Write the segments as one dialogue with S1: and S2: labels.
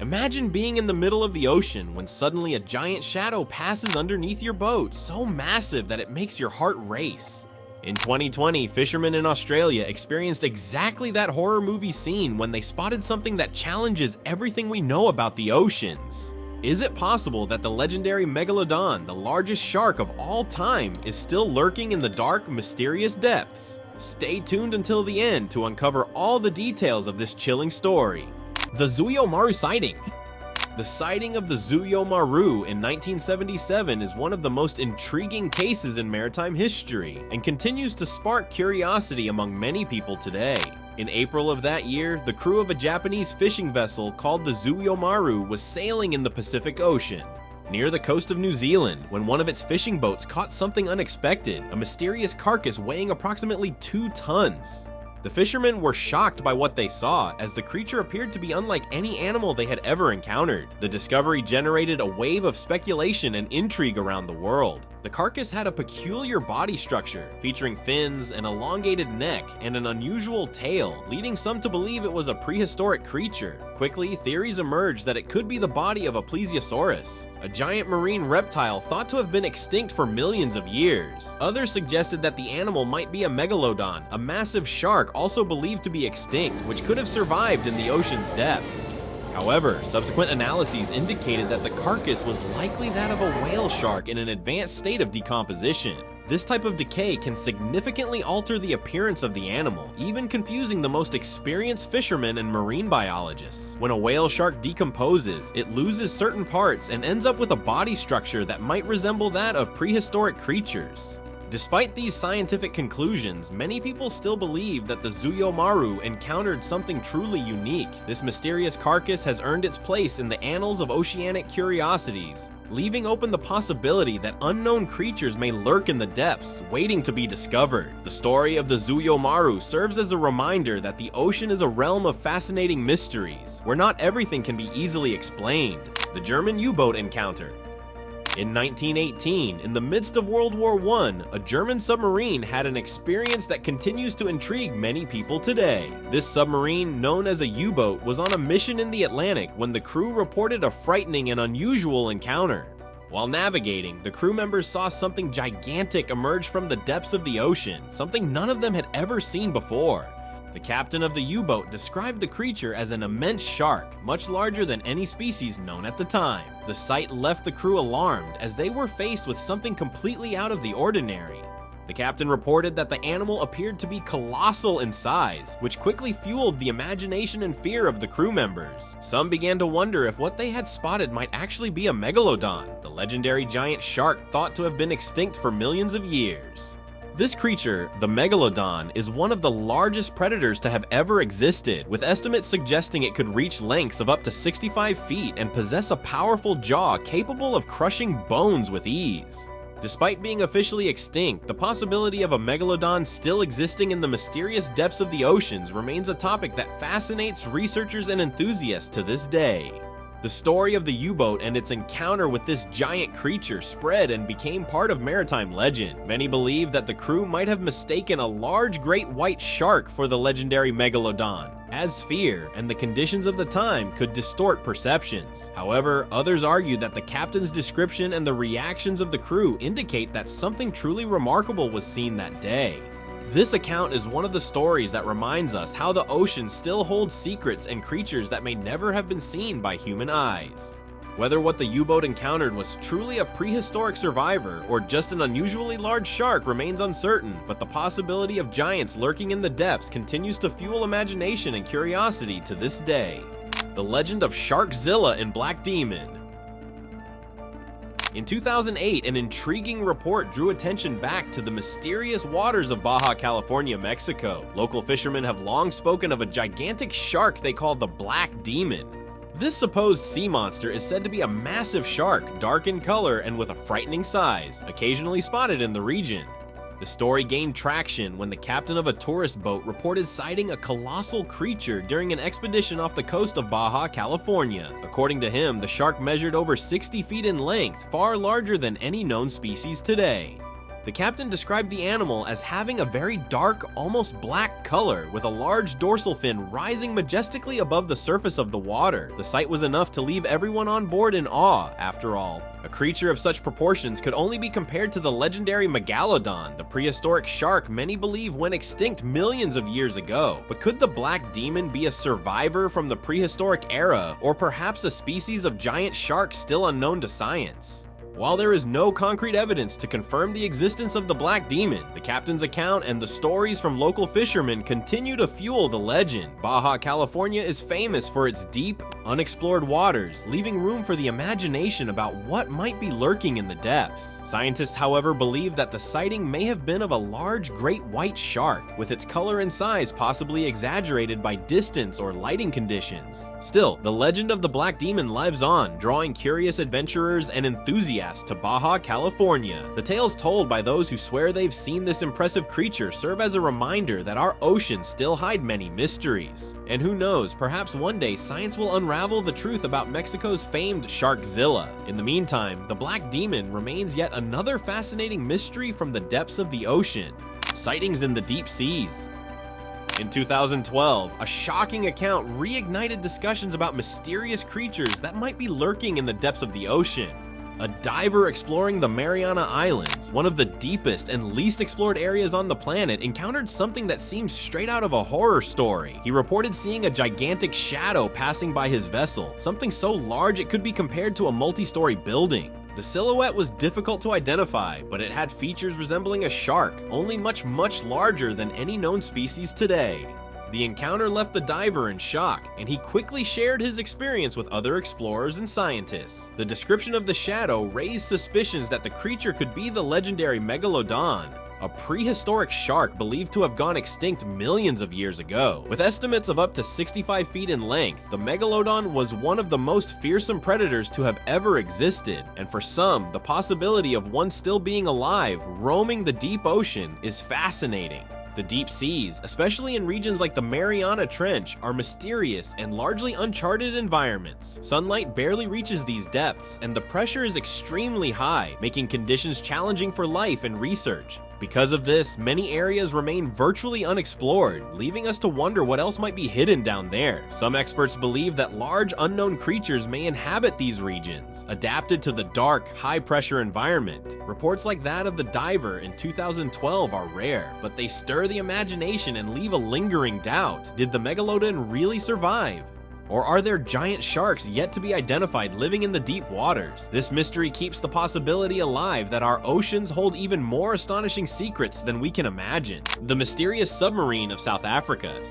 S1: Imagine being in the middle of the ocean when suddenly a giant shadow passes underneath your boat, so massive that it makes your heart race. In 2020, fishermen in Australia experienced exactly that horror movie scene when they spotted something that challenges everything we know about the oceans. Is it possible that the legendary Megalodon, the largest shark of all time, is still lurking in the dark, mysterious depths? Stay tuned until the end to uncover all the details of this chilling story. The Zuyo Maru sighting. The sighting of the Zuyo Maru in 1977 is one of the most intriguing cases in maritime history and continues to spark curiosity among many people today. In April of that year, the crew of a Japanese fishing vessel called the Zuyo Maru was sailing in the Pacific Ocean, near the coast of New Zealand, when one of its fishing boats caught something unexpected, a mysterious carcass weighing approximately 2 tons. The fishermen were shocked by what they saw, as the creature appeared to be unlike any animal they had ever encountered. The discovery generated a wave of speculation and intrigue around the world. The carcass had a peculiar body structure, featuring fins, an elongated neck, and an unusual tail, leading some to believe it was a prehistoric creature. Quickly, theories emerged that it could be the body of a plesiosaurus, a giant marine reptile thought to have been extinct for millions of years. Others suggested that the animal might be a megalodon, a massive shark also believed to be extinct, which could have survived in the ocean's depths. However, subsequent analyses indicated that the carcass was likely that of a whale shark in an advanced state of decomposition. This type of decay can significantly alter the appearance of the animal, even confusing the most experienced fishermen and marine biologists. When a whale shark decomposes, it loses certain parts and ends up with a body structure that might resemble that of prehistoric creatures. Despite these scientific conclusions, many people still believe that the Zuyo Maru encountered something truly unique. This mysterious carcass has earned its place in the annals of oceanic curiosities, leaving open the possibility that unknown creatures may lurk in the depths, waiting to be discovered. The story of the Zuyo Maru serves as a reminder that the ocean is a realm of fascinating mysteries, where not everything can be easily explained. The German U-boat encounter. In 1918, in the midst of World War I, a German submarine had an experience that continues to intrigue many people today. This submarine, known as a U-boat, was on a mission in the Atlantic when the crew reported a frightening and unusual encounter. While navigating, the crew members saw something gigantic emerge from the depths of the ocean, something none of them had ever seen before. The captain of the U-boat described the creature as an immense shark, much larger than any species known at the time. The sight left the crew alarmed, as they were faced with something completely out of the ordinary. The captain reported that the animal appeared to be colossal in size, which quickly fueled the imagination and fear of the crew members. Some began to wonder if what they had spotted might actually be a megalodon, the legendary giant shark thought to have been extinct for millions of years. This creature, the Megalodon, is one of the largest predators to have ever existed, with estimates suggesting it could reach lengths of up to 65 feet and possess a powerful jaw capable of crushing bones with ease. Despite being officially extinct, the possibility of a Megalodon still existing in the mysterious depths of the oceans remains a topic that fascinates researchers and enthusiasts to this day. The story of the U-boat and its encounter with this giant creature spread and became part of maritime legend. Many believe that the crew might have mistaken a large great white shark for the legendary Megalodon, as fear and the conditions of the time could distort perceptions. However, others argue that the captain's description and the reactions of the crew indicate that something truly remarkable was seen that day. This account is one of the stories that reminds us how the ocean still holds secrets and creatures that may never have been seen by human eyes. Whether what the U-boat encountered was truly a prehistoric survivor or just an unusually large shark remains uncertain, but the possibility of giants lurking in the depths continues to fuel imagination and curiosity to this day. The legend of Sharkzilla and Black Demon. In 2008, an intriguing report drew attention back to the mysterious waters of Baja California, Mexico. Local fishermen have long spoken of a gigantic shark they call the Black Demon. This supposed sea monster is said to be a massive shark, dark in color and with a frightening size, occasionally spotted in the region. The story gained traction when the captain of a tourist boat reported sighting a colossal creature during an expedition off the coast of Baja California. According to him, the shark measured over 60 feet in length, far larger than any known species today. The captain described the animal as having a very dark, almost black color, with a large dorsal fin rising majestically above the surface of the water. The sight was enough to leave everyone on board in awe, after all. A creature of such proportions could only be compared to the legendary Megalodon, the prehistoric shark many believe went extinct millions of years ago. But could the black demon be a survivor from the prehistoric era, or perhaps a species of giant shark still unknown to science? While there is no concrete evidence to confirm the existence of the black demon, the captain's account and the stories from local fishermen continue to fuel the legend. Baja California is famous for its deep, unexplored waters, leaving room for the imagination about what might be lurking in the depths. Scientists, however, believe that the sighting may have been of a large great white shark, with its color and size possibly exaggerated by distance or lighting conditions. Still, the legend of the black demon lives on, drawing curious adventurers and enthusiasts to Baja California. The tales told by those who swear they've seen this impressive creature serve as a reminder that our oceans still hide many mysteries. And who knows, perhaps one day science will unravel the truth about Mexico's famed Sharkzilla. In the meantime, the black demon remains yet another fascinating mystery from the depths of the ocean. Sightings in the deep seas. In 2012, a shocking account reignited discussions about mysterious creatures that might be lurking in the depths of the ocean. A diver exploring the Mariana Islands, one of the deepest and least explored areas on the planet, encountered something that seemed straight out of a horror story. He reported seeing a gigantic shadow passing by his vessel, something so large it could be compared to a multi-story building. The silhouette was difficult to identify, but it had features resembling a shark, only much larger than any known species today. The encounter left the diver in shock, and he quickly shared his experience with other explorers and scientists. The description of the shadow raised suspicions that the creature could be the legendary Megalodon, a prehistoric shark believed to have gone extinct millions of years ago. With estimates of up to 65 feet in length, the Megalodon was one of the most fearsome predators to have ever existed, and for some, the possibility of one still being alive, roaming the deep ocean, is fascinating. The deep seas, especially in regions like the Mariana Trench, are mysterious and largely uncharted environments. Sunlight barely reaches these depths, and the pressure is extremely high, making conditions challenging for life and research. Because of this, many areas remain virtually unexplored, leaving us to wonder what else might be hidden down there. Some experts believe that large unknown creatures may inhabit these regions, adapted to the dark, high-pressure environment. Reports like that of the diver in 2012 are rare, but they stir the imagination and leave a lingering doubt. Did the Megalodon really survive? Or are there giant sharks yet to be identified living in the deep waters? This mystery keeps the possibility alive that our oceans hold even more astonishing secrets than we can imagine. The mysterious submarine of South Africa.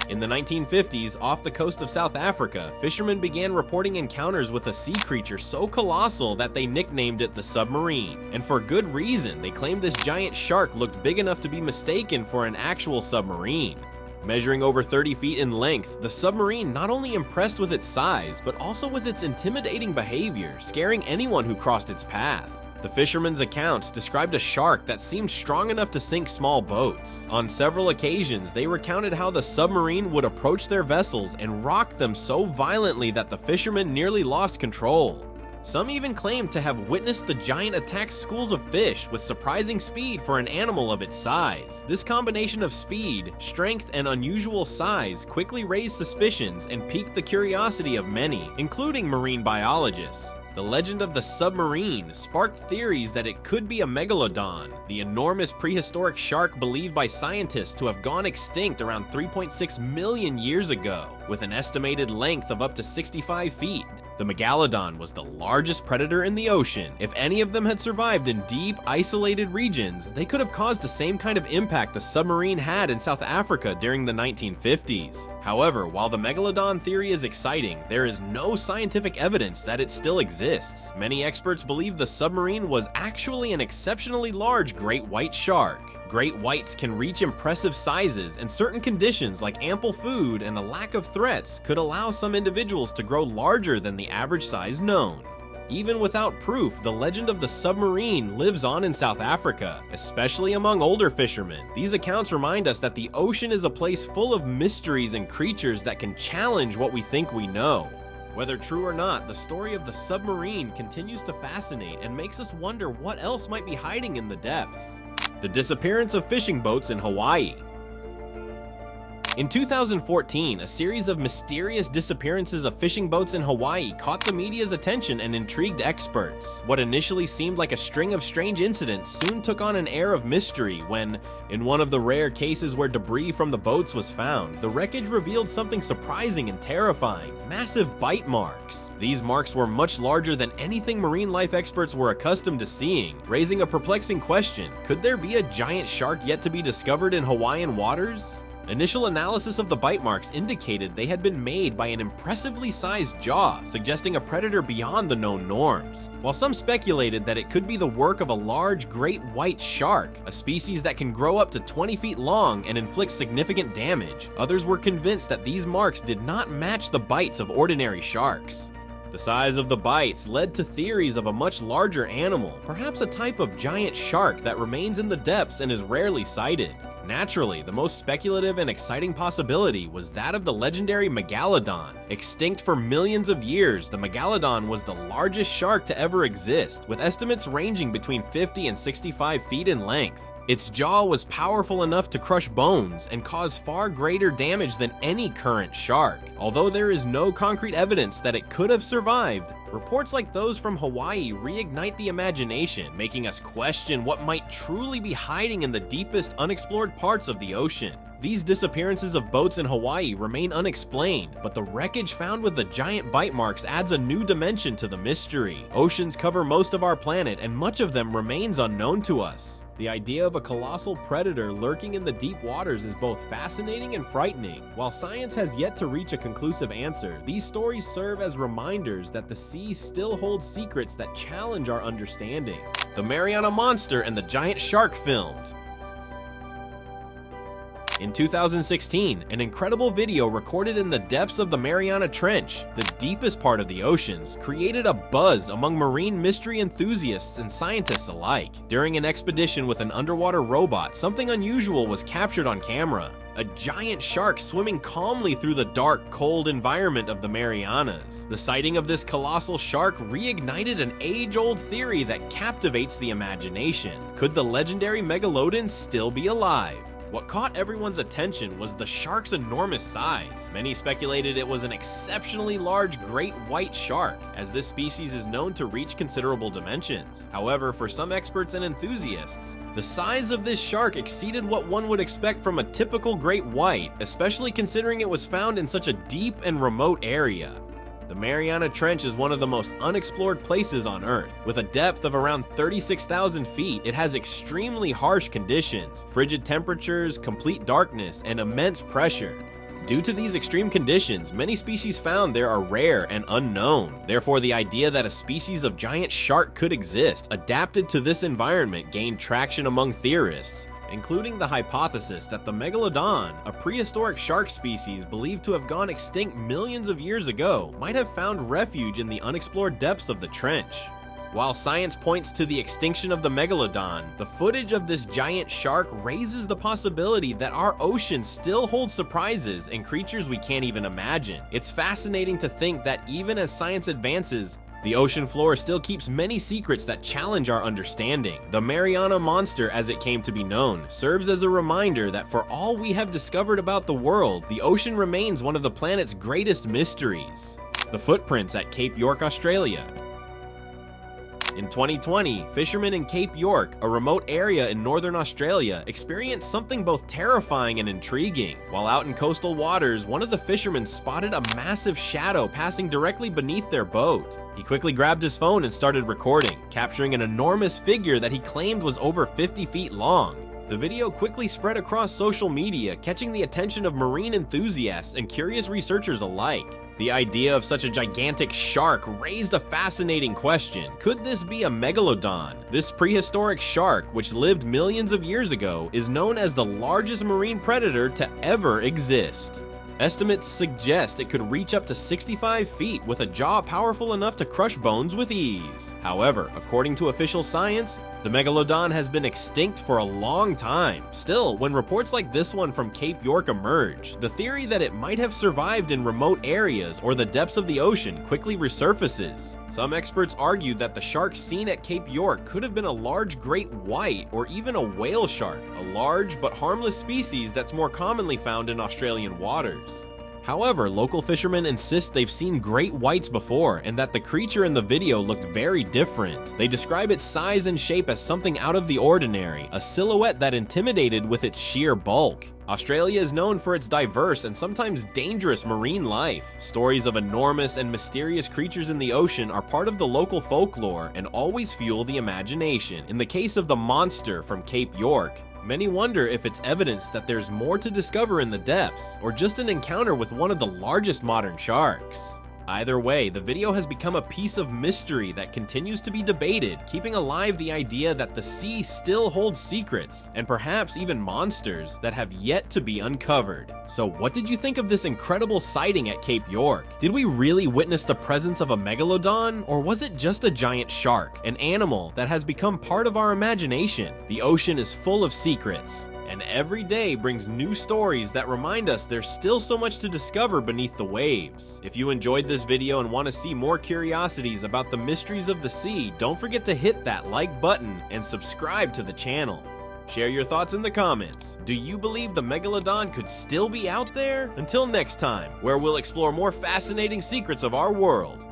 S1: In the 1950s, off the coast of South Africa, fishermen began reporting encounters with a sea creature so colossal that they nicknamed it the submarine. And for good reason, they claimed this giant shark looked big enough to be mistaken for an actual submarine. Measuring over 30 feet in length, the submarine not only impressed with its size, but also with its intimidating behavior, scaring anyone who crossed its path. The fishermen's accounts described a shark that seemed strong enough to sink small boats. On several occasions, they recounted how the submarine would approach their vessels and rock them so violently that the fishermen nearly lost control. Some even claimed to have witnessed the giant attack schools of fish with surprising speed for an animal of its size. This combination of speed, strength, and unusual size quickly raised suspicions and piqued the curiosity of many, including marine biologists. The legend of the submarine sparked theories that it could be a megalodon, the enormous prehistoric shark believed by scientists to have gone extinct around 3.6 million years ago, with an estimated length of up to 65 feet. The megalodon was the largest predator in the ocean. If any of them had survived in deep, isolated regions, they could have caused the same kind of impact the submarine had in South Africa during the 1950s. However, while the megalodon theory is exciting, there is no scientific evidence that it still exists. Many experts believe the submarine was actually an exceptionally large great white shark. Great whites can reach impressive sizes, and certain conditions like ample food and a lack of threats could allow some individuals to grow larger than the average size known. Even without proof, the legend of the submarine lives on in South Africa, especially among older fishermen. These accounts remind us that the ocean is a place full of mysteries and creatures that can challenge what we think we know. Whether true or not, the story of the submarine continues to fascinate and makes us wonder what else might be hiding in the depths. The disappearance of fishing boats in Hawaii. In 2014, a series of mysterious disappearances of fishing boats in Hawaii caught the media's attention and intrigued experts. What initially seemed like a string of strange incidents soon took on an air of mystery when, in one of the rare cases where debris from the boats was found, the wreckage revealed something surprising and terrifying: massive bite marks. These marks were much larger than anything marine life experts were accustomed to seeing, raising a perplexing question: could there be a giant shark yet to be discovered in Hawaiian waters? Initial analysis of the bite marks indicated they had been made by an impressively sized jaw, suggesting a predator beyond the known norms. While some speculated that it could be the work of a large great white shark, a species that can grow up to 20 feet long and inflict significant damage, others were convinced that these marks did not match the bites of ordinary sharks. The size of the bites led to theories of a much larger animal, perhaps a type of giant shark that remains in the depths and is rarely sighted. Naturally, the most speculative and exciting possibility was that of the legendary Megalodon. Extinct for millions of years, the Megalodon was the largest shark to ever exist, with estimates ranging between 50 and 65 feet in length. Its jaw was powerful enough to crush bones and cause far greater damage than any current shark. Although there is no concrete evidence that it could have survived, reports like those from Hawaii reignite the imagination, making us question what might truly be hiding in the deepest unexplored parts of the ocean. These disappearances of boats in Hawaii remain unexplained, but the wreckage found with the giant bite marks adds a new dimension to the mystery. Oceans cover most of our planet, and much of them remains unknown to us. The idea of a colossal predator lurking in the deep waters is both fascinating and frightening. While science has yet to reach a conclusive answer, these stories serve as reminders that the sea still holds secrets that challenge our understanding. The Mariana Monster and the Giant Shark filmed. In 2016, an incredible video recorded in the depths of the Mariana Trench, the deepest part of the oceans, created a buzz among marine mystery enthusiasts and scientists alike. During an expedition with an underwater robot, something unusual was captured on camera. A giant shark swimming calmly through the dark, cold environment of the Marianas. The sighting of this colossal shark reignited an age-old theory that captivates the imagination. Could the legendary Megalodon still be alive? What caught everyone's attention was the shark's enormous size. Many speculated it was an exceptionally large great white shark, as this species is known to reach considerable dimensions. However, for some experts and enthusiasts, the size of this shark exceeded what one would expect from a typical great white, especially considering it was found in such a deep and remote area. The Mariana Trench is one of the most unexplored places on Earth. With a depth of around 36,000 feet, it has extremely harsh conditions, frigid temperatures, complete darkness, and immense pressure. Due to these extreme conditions, many species found there are rare and unknown. Therefore, the idea that a species of giant shark could exist, adapted to this environment, gained traction among theorists, including the hypothesis that the Megalodon, a prehistoric shark species believed to have gone extinct millions of years ago, might have found refuge in the unexplored depths of the trench. While science points to the extinction of the Megalodon, the footage of this giant shark raises the possibility that our ocean still holds surprises and creatures we can't even imagine. It's fascinating to think that even as science advances, the ocean floor still keeps many secrets that challenge our understanding. The Mariana Monster, as it came to be known, serves as a reminder that for all we have discovered about the world, the ocean remains one of the planet's greatest mysteries. The footprints at Cape York, Australia. In 2020, fishermen in Cape York, a remote area in northern Australia, experienced something both terrifying and intriguing. While out in coastal waters, one of the fishermen spotted a massive shadow passing directly beneath their boat. He quickly grabbed his phone and started recording, capturing an enormous figure that he claimed was over 50 feet long. The video quickly spread across social media, catching the attention of marine enthusiasts and curious researchers alike. The idea of such a gigantic shark raised a fascinating question. Could this be a megalodon? This prehistoric shark, which lived millions of years ago, is known as the largest marine predator to ever exist. Estimates suggest it could reach up to 65 feet with a jaw powerful enough to crush bones with ease. However, according to official science, The Megalodon has been extinct for a long time. Still, when reports like this one from Cape York emerge, the theory that it might have survived in remote areas or the depths of the ocean quickly resurfaces. Some experts argue that the shark seen at Cape York could have been a large great white or even a whale shark, a large but harmless species that's more commonly found in Australian waters. However, local fishermen insist they've seen great whites before and that the creature in the video looked very different. They describe its size and shape as something out of the ordinary, a silhouette that intimidated with its sheer bulk. Australia is known for its diverse and sometimes dangerous marine life. Stories of enormous and mysterious creatures in the ocean are part of the local folklore and always fuel the imagination. In the case of the monster from Cape York, many wonder if it's evidence that there's more to discover in the depths, or just an encounter with one of the largest modern sharks. Either way, the video has become a piece of mystery that continues to be debated, keeping alive the idea that the sea still holds secrets, and perhaps even monsters, that have yet to be uncovered. So what did you think of this incredible sighting at Cape York? Did we really witness the presence of a megalodon, or was it just a giant shark, an animal that has become part of our imagination? The ocean is full of secrets, and every day brings new stories that remind us there's still so much to discover beneath the waves. If you enjoyed this video and want to see more curiosities about the mysteries of the sea, don't forget to hit that like button and subscribe to the channel. Share your thoughts in the comments. Do you believe the Megalodon could still be out there? Until next time, where we'll explore more fascinating secrets of our world.